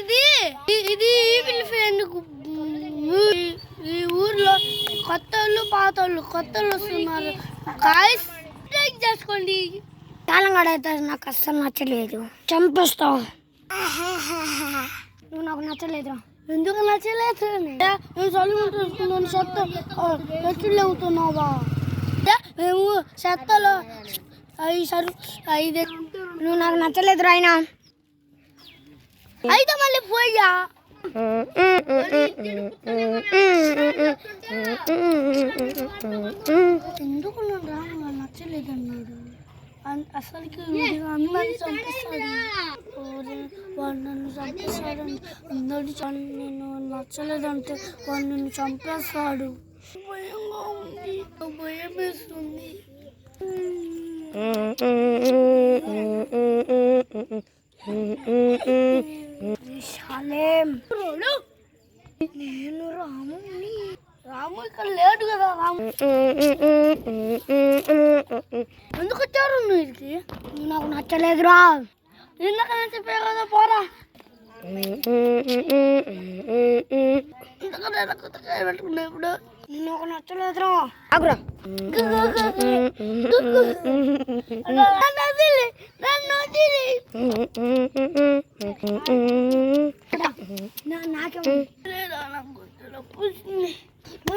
ఇది ఇది ఈవిల్ ఎందుకు ఈ ఊర్లో కొత్త వాళ్ళు వస్తున్నారు గాయ్స్ లైక్ చేసుకోండి. తాళంగాడ అయితే నాకు అస్సలు నచ్చలేదు, చంపేస్తావు. నువ్వు నాకు నచ్చలేదురా. ఎందుకు నచ్చలేదు? నేను చదువుకుంటున్నాను, చెత్త అవుతున్నావా? మేము చెత్తలో నువ్వు నాకు నచ్చలేదురా. అయినా అయితే మళ్ళీ పోయా. ఎందుకు నచ్చలేదన్నాడు? అసలుకి అందరిని చంపిస్తాడు, వాడు నన్ను చంపిస్తాడు. అందరిని నేను నచ్చలేదంటే వాడు నిన్ను చంపేస్తాడు. భయంగా ఉంది, భయం వేస్తుంది. నేను రాము ఇక్కడ లేడు కదా. రాము ఎందుకు వచ్చారు నువ్వు? నాకు నచ్చలేదురా. ఎందుకన్నా చెప్పే కదా, పోరా. పెట్టుకున్నా ఇప్పుడు నాకు నచ్చలేదురా. ఆగురా.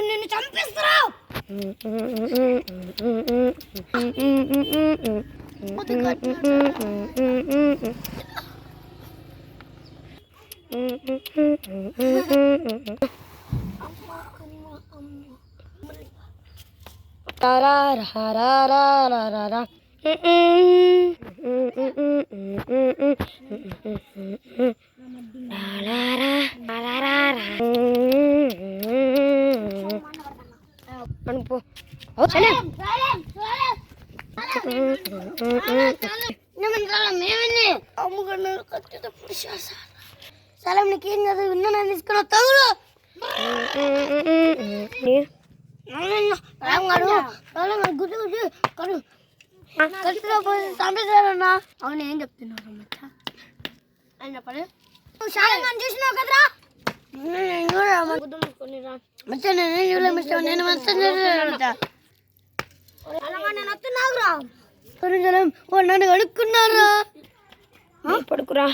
నిన్ను చంపిస్తారా? సలం నీకేం కదా విన్నా తీసుకున్నా తగులు. చంపేశారన్నా. అవును, ఏం చెప్తున్నారు ఆయన పని? చూసినావు కదరా. నన్ను అడుక్కున్నారా? పడుకురా.